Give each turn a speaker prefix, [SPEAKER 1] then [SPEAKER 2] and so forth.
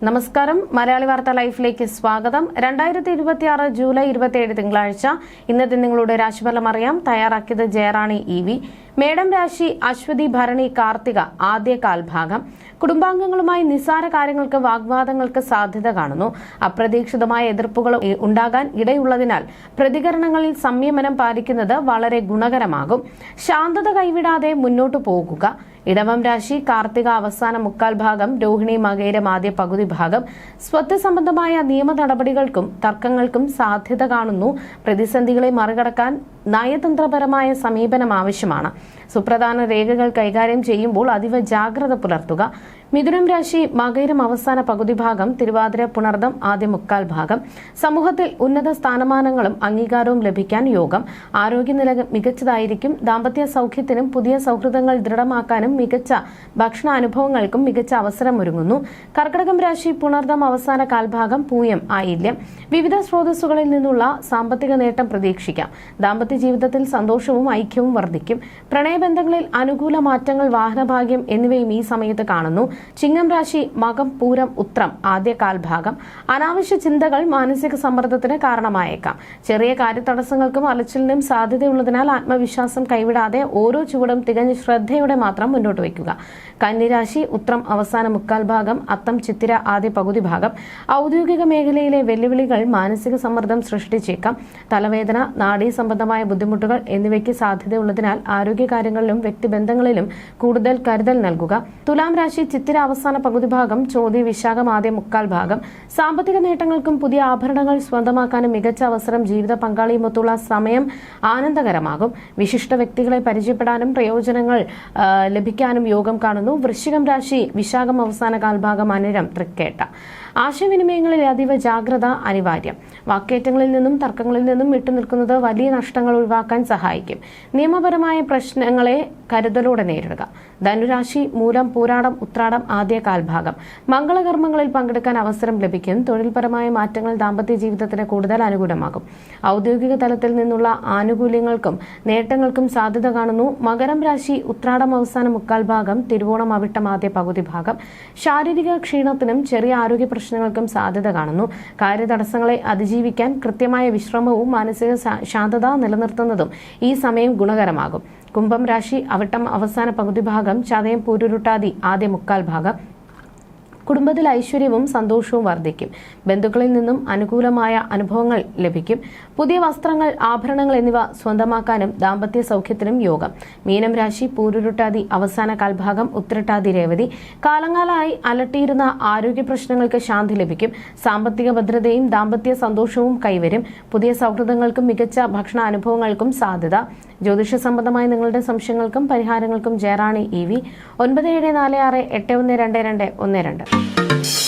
[SPEAKER 1] നമസ്കാരം. മലയാളി വാർത്ത ലൈഫിലേക്ക് സ്വാഗതം. 2026 ജൂലൈ 27 തിങ്കളാഴ്ച. ഇന്നത്തെ നിങ്ങളുടെ രാശിഫലം അറിയാം. തയ്യാറാക്കിയത് ജയറാണി EV. മേടം രാശി അശ്വതി ഭരണി കാർത്തിക ആദ്യ കാൽഭാഗം. കുടുംബാംഗങ്ങളുമായി നിസ്സാര കാര്യങ്ങൾക്ക് വാഗ്വാദങ്ങൾക്ക് സാധ്യത കാണുന്നു. അപ്രതീക്ഷിതമായ എതിർപ്പുകൾ ഉണ്ടാകാൻ ഇടയുള്ളതിനാൽ പ്രതികരണങ്ങളിൽ സംയമനം പാലിക്കുന്നത് വളരെ ഗുണകരമാകും. ശാന്തത കൈവിടാതെ മുന്നോട്ടു പോകുക. ഇടവം രാശി കാർത്തിക അവസാന മുക്കാൽ ഭാഗം, രോഹിണി മകയിരം ആദ്യ പകുതി ഭാഗം. സ്വത്ത് സംബന്ധമായ നിയമ നടപടികൾക്കും തർക്കങ്ങൾക്കും സാധ്യത കാണുന്നു. പ്രതിസന്ധികളെ മറികടക്കാൻ നയതന്ത്രപരമായ സമീപനം ആവശ്യമാണ്. സുപ്രധാന രേഖകൾ കൈകാര്യം ചെയ്യുമ്പോൾ അതീവ ജാഗ്രത പുലർത്തുക. മിഥുനം രാശി മകയിരം അവസാന പകുതി ഭാഗം, തിരുവാതിര പുണർദം ആദ്യ മുക്കാൽ ഭാഗം. സമൂഹത്തിൽ ഉന്നത സ്ഥാനമാനങ്ങളും അംഗീകാരവും ലഭിക്കാൻ യോഗം. ആരോഗ്യനില മികച്ചതായിരിക്കും. ദാമ്പത്യ സൗഖ്യത്തിനും പുതിയ സൗഹൃദങ്ങൾ ദൃഢമാക്കാനും മികച്ച ഭക്ഷണാനുഭവങ്ങൾക്കും മികച്ച അവസരം ഒരുങ്ങുന്നു. കർക്കിടകം രാശി പുണർദം അവസാന കാൽഭാഗം, പൂയം ആയില്യം. വിവിധ സ്രോതസ്സുകളിൽ നിന്നുള്ള സാമ്പത്തിക നേട്ടം പ്രതീക്ഷിക്കാം. ദാമ്പത്യ ജീവിതത്തിൽ സന്തോഷവും ഐക്യവും വർദ്ധിക്കും. പ്രണയബന്ധങ്ങളിൽ അനുകൂല മാറ്റങ്ങൾ, വാഹനഭാഗ്യം എന്നിവയും ഈ സമയത്ത് കാണുന്നു. ചിങ്ങം രാശി മകം പൂരം ഉത്രം ആദ്യ കാൽഭാഗം. അനാവശ്യ ചിന്തകൾ മാനസിക സമ്മർദ്ദത്തിന് കാരണമായേക്കാം. ചെറിയ കാര്യതടസ്സങ്ങൾക്കും അലച്ചിലിനും സാധ്യതയുള്ളതിനാൽ ആത്മവിശ്വാസം കൈവിടാതെ ഓരോ ചുവടും തികഞ്ഞ ശ്രദ്ധയോടെ മാത്രം മുന്നോട്ട് വയ്ക്കുക. കന്നിരാശി ഉത്രം അവസാന മുക്കാൽ ഭാഗം, അത്തം ചിത്തിര ആദ്യ പകുതി ഭാഗം. ഔദ്യോഗിക മേഖലയിലെ വെല്ലുവിളികൾ മാനസിക സമ്മർദ്ദം സൃഷ്ടിച്ചേക്കാം. തലവേദന, നാഡീ സംബന്ധമായ ബുദ്ധിമുട്ടുകൾ എന്നിവയ്ക്ക് സാധ്യതയുള്ളതിനാൽ ആരോഗ്യകാര്യങ്ങളിലും വ്യക്തിബന്ധങ്ങളിലും കൂടുതൽ കരുതൽ നൽകുക. തുലാം രാശി ചിത്തിര അവസാന പകുതി ഭാഗം, ചോതി വിശാഖം ആദ്യ മുക്കാൽ ഭാഗം. സാമ്പത്തിക നേട്ടങ്ങൾക്കും പുതിയ ആഭരണങ്ങൾ സ്വന്തമാക്കാനും മികച്ച അവസരം. ജീവിത പങ്കാളിയുമൊത്തുള്ള സമയം ആനന്ദകരമാകും. വിശിഷ്ട വ്യക്തികളെ പരിചയപ്പെടാനും പ്രയോജനങ്ങൾ ലഭിക്കാനും യോഗം കാണുന്നു. വൃശ്ചികം രാശി വിശാഖം അവസാന കാൽഭാഗം, അനിഴം തൃക്കേട്ട. ആശയവിനിമയങ്ങളിൽ അതീവ ജാഗ്രത അനിവാര്യം. വാക്കേറ്റങ്ങളിൽ നിന്നും തർക്കങ്ങളിൽ നിന്നും വിട്ടുനിൽക്കുന്നത് വലിയ നഷ്ടങ്ങൾ ഒഴിവാക്കാൻ സഹായിക്കും. നിയമപരമായ പ്രശ്നങ്ങളെ കരുതലോടെ നേരിടുക. ധനുരാശി മൂലം പൂരാടം ഉത്രാടം ആദ്യ കാൽഭാഗം. മംഗളകർമ്മങ്ങളിൽ പങ്കെടുക്കാൻ അവസരം ലഭിക്കും. തൊഴിൽപരമായ മാറ്റങ്ങൾ ദാമ്പത്യ ജീവിതത്തിന് കൂടുതൽ അനുകൂലമാകും. ഔദ്യോഗിക തലത്തിൽ നിന്നുള്ള ആനുകൂല്യങ്ങൾക്കും നേട്ടങ്ങൾക്കും സാധ്യത കാണുന്നു. മകരം രാശി ഉത്രാടം അവസാന മുക്കാൽ ഭാഗം, തിരുവോണം അവിട്ടം ആദ്യ പകുതി ഭാഗം. ശാരീരിക ക്ഷീണത്തിനും ചെറിയ ആരോഗ്യ പ്രശ്നങ്ങൾക്കും സാധ്യത കാണുന്നു. കാര്യതടസ്സങ്ങളെ അതിജീവിക്കാൻ കൃത്യമായ വിശ്രമവും മാനസിക ശാന്തത നിലനിർത്തുന്നതും ഈ സമയം ഗുണകരമാകും. കുംഭം രാശി അവിട്ടം അവസാന പകുതി ഭാഗം, ചതയം പൂരുരുട്ടാതി ആദ്യ മുക്കാൽ ഭാഗം. കുടുംബത്തിൽ ഐശ്വര്യവും സന്തോഷവും വർദ്ധിക്കും. ബന്ധുക്കളിൽ നിന്നും അനുകൂലമായ അനുഭവങ്ങൾ ലഭിക്കും. പുതിയ വസ്ത്രങ്ങൾ, ആഭരണങ്ങൾ എന്നിവ സ്വന്തമാക്കാനും ദാമ്പത്യ സൗഖ്യത്തിനും യോഗം. മീനം രാശി പൂരുരുട്ടാതി അവസാന കാൽഭാഗം, ഉത്രട്ടാതി രേവതി. കാലങ്ങളായി അലട്ടിയിരുന്ന ആരോഗ്യ പ്രശ്നങ്ങൾക്ക് ശാന്തി ലഭിക്കും. സാമ്പത്തിക ഭദ്രതയും ദാമ്പത്യ സന്തോഷവും കൈവരും. പുതിയ സൗഹൃദങ്ങൾക്കും മികച്ച ഭക്ഷണ അനുഭവങ്ങൾക്കും സാധ്യത. ജ്യോതിഷ സംബന്ധമായ നിങ്ങളുടെ സംശയങ്ങൾക്കും പരിഹാരങ്ങൾക്കും ജയറാണി EV 9746812212.